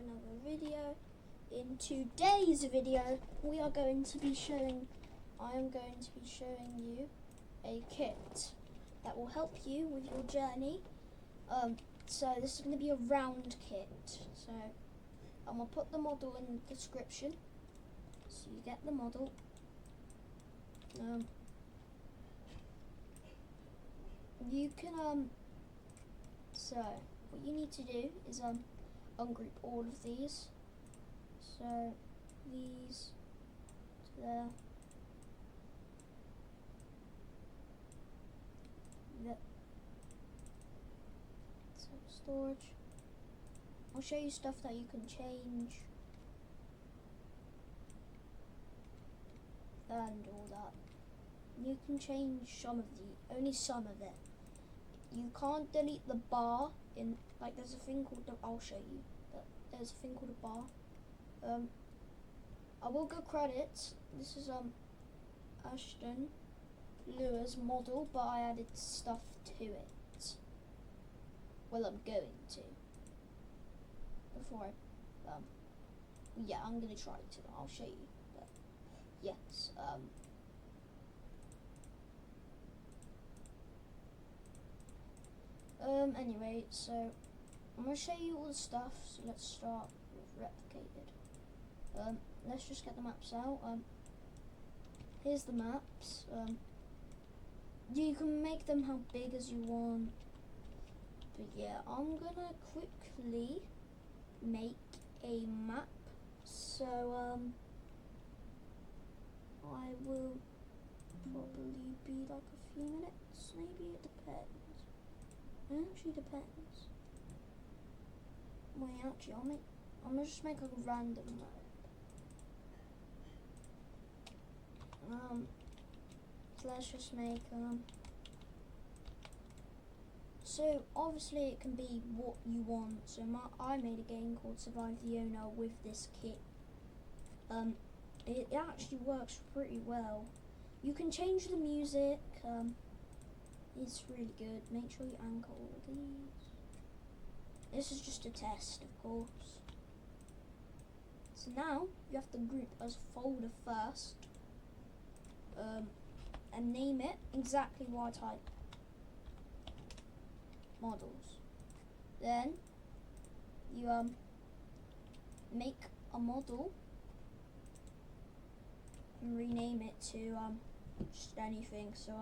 another video. In today's video, I am going to be showing you a kit that will help you with your journey. So this is going to be a round kit. So I'm going to put the model in the description, so you get the model. You can so what you need to do is ungroup all of these. So these to there. So storage. I'll show you stuff that you can change and all that. You can change only some of it. You can't delete the bar in, like, there's a thing called I'll show you, but there's a thing called a bar. I will go credits. This is Ashton Lure's model, but I added stuff to it. Well, I'm going to. Before yeah, I'm gonna try to. I'll show you. But yes, anyway, so I'm gonna show you all the stuff. So let's start with replicated. Let's just get the maps out. Here's the maps. You can make them how big as you want. But yeah, I'm gonna quickly make a map. So I will probably be like a few minutes. Maybe it depends. It actually depends. Wait, actually, I'm gonna just make a random map. So let's just make so obviously it can be what you want. So I made a game called Survive the Owner with this kit. It actually works pretty well. You can change the music. It's really good. Make sure you anchor all these. This is just a test, of course. So now you have to group as folder first. And name it exactly what I type. Models. Then you make a model and rename it to just anything. So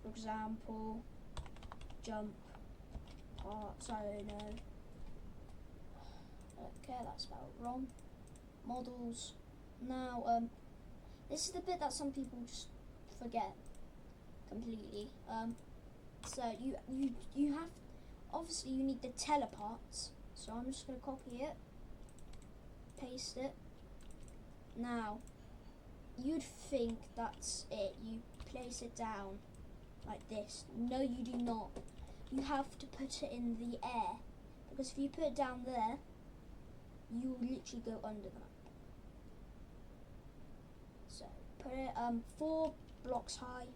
for example, jump parts, I don't know. Okay, that's spelled wrong. Models. Now this is the bit that some people just forget completely. So you have, obviously you need the teleparts. So I'm just gonna copy it, paste it. Now you'd think that's it. You place it down like this. No, you do not. You have to put it in the air, because if you put it down there, you will literally go under that. So put it 4 blocks high,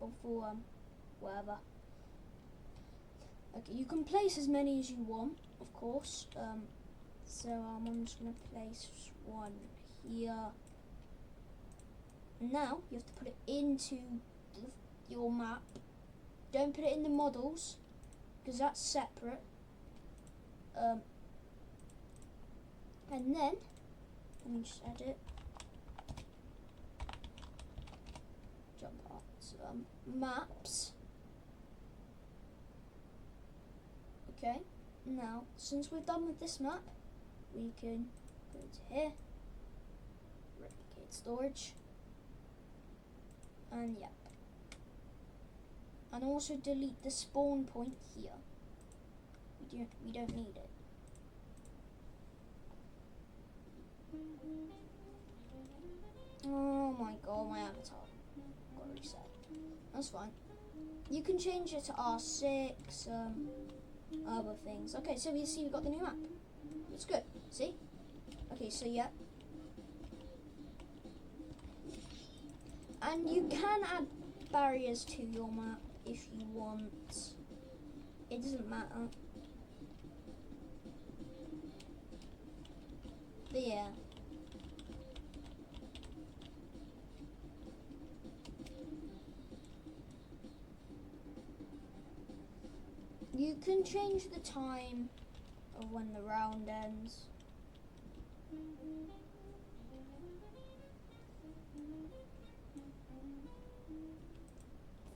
or 4 whatever. Okay, you can place as many as you want, of course. So I'm just gonna place one here. Now you have to put it into your map. Don't put it in the models, because that's separate. And then let me just edit. Jump parts, maps. Okay, now since we're done with this map, we can go to here, replicate storage, and yep. And also delete the spawn point here. We don't need it. Oh my god, my avatar got reset. That's fine. You can change it to R6, other things. Okay, so we see we got the new map. It's good. See? Okay, so yeah. And you can add barriers to your map if you want. It doesn't matter. But yeah. You can change the time of when the round ends.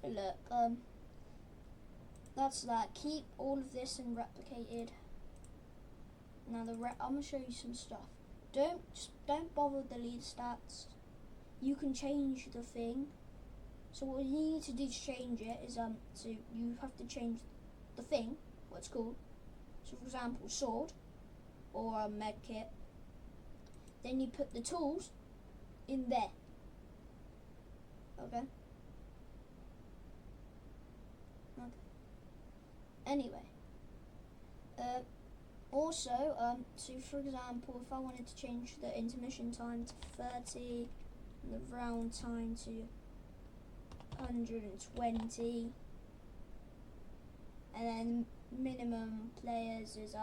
Look, that's that. Keep all of this in replicated. Now I'm gonna show you some stuff. Don't bother with the lead stats. You can change the thing. So what you need to do to change it is so you have to change the thing, what it's called. So for example, sword or a med kit. Then you put the tools in there. Okay. Anyway, also, so for example, if I wanted to change the intermission time to 30, and the round time to 120, and then minimum players is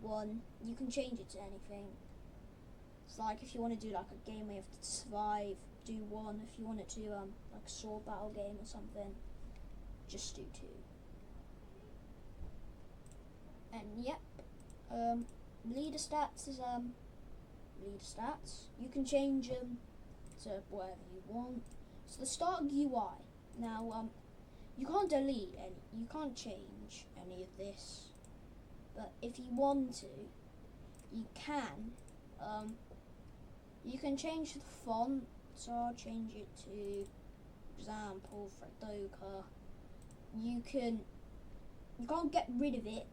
1. You can change it to anything. It's like if you want to do like a game where you have to survive, do 1. If you want it to like a sword battle game or something, just do 2. And yep, leader stats is leader stats. You can change them to whatever you want. So the start UI. Now you can't delete any. You can't change any of this. But if you want to, you can. You can change the font. So I'll change it to, for example, Fredoka. You can't get rid of it.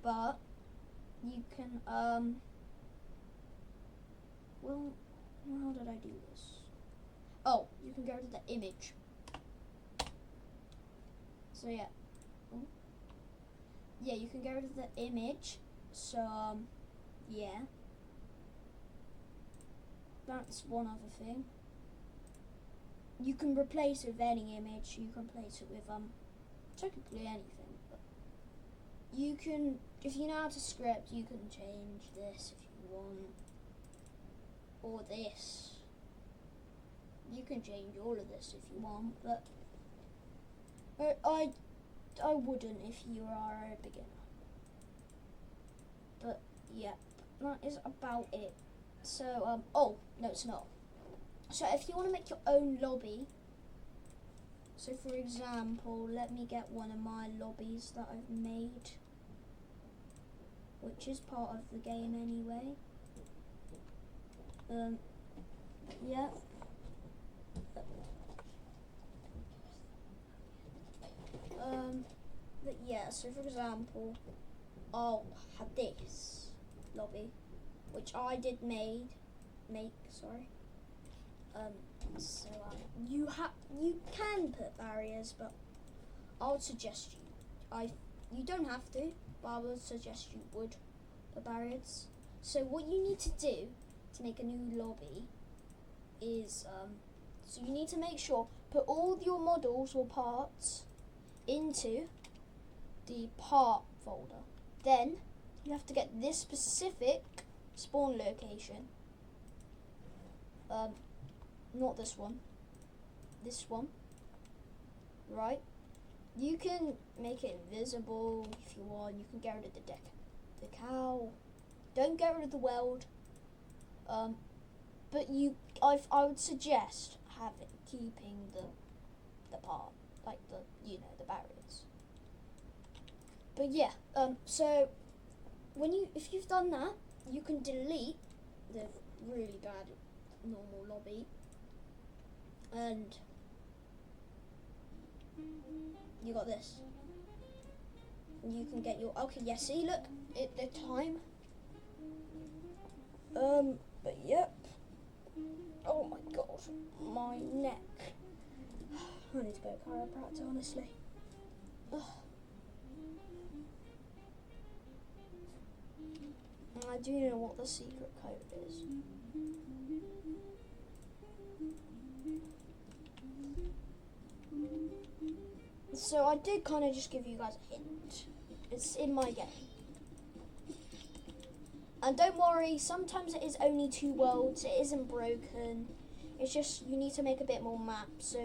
But you can, well, how did I do this? Oh, you can go to the image. So yeah. Yeah, you can go to the image. So, yeah. That's one other thing. You can replace it with any image. You can replace it with, technically anything. You can, if you know how to script, you can change this if you want, or this. You can change all of this if you want, but I wouldn't if you are a beginner. But yeah, that is about it. So oh no, it's not. So if you want to make your own lobby. So for example, let me get one of my lobbies that I've made, which is part of the game anyway. Yeah. But yeah, so for example, I'll have this lobby, which I did make, sorry. So you can put barriers, but I would suggest you don't have to, but I would suggest you would put barriers. So what you need to do to make a new lobby is so you need to make sure put all your models or parts into the part folder. Then you have to get this specific spawn location. Not this one. This one. Right? You can make it invisible if you want. You can get rid of the cow. Don't get rid of the weld. But I would suggest keeping the part, like the barriers. But yeah. So if you've done that, you can delete the really bad normal lobby. And you got this. You can get your see, look, the time. But yep. Oh my god, my neck. I need to go to chiropractor, honestly. Ugh. I do know what the secret code is. So I did kind of just give you guys a hint. It's in my game. And don't worry, sometimes it is only 2 worlds. It isn't broken. It's just you need to make a bit more maps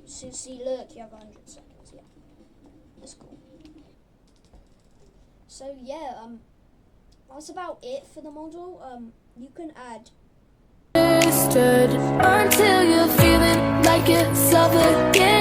so see, look, you have 100 seconds. Yeah, that's cool. So yeah, that's about it for the model. You can add. Until you're feeling like you're suffocating.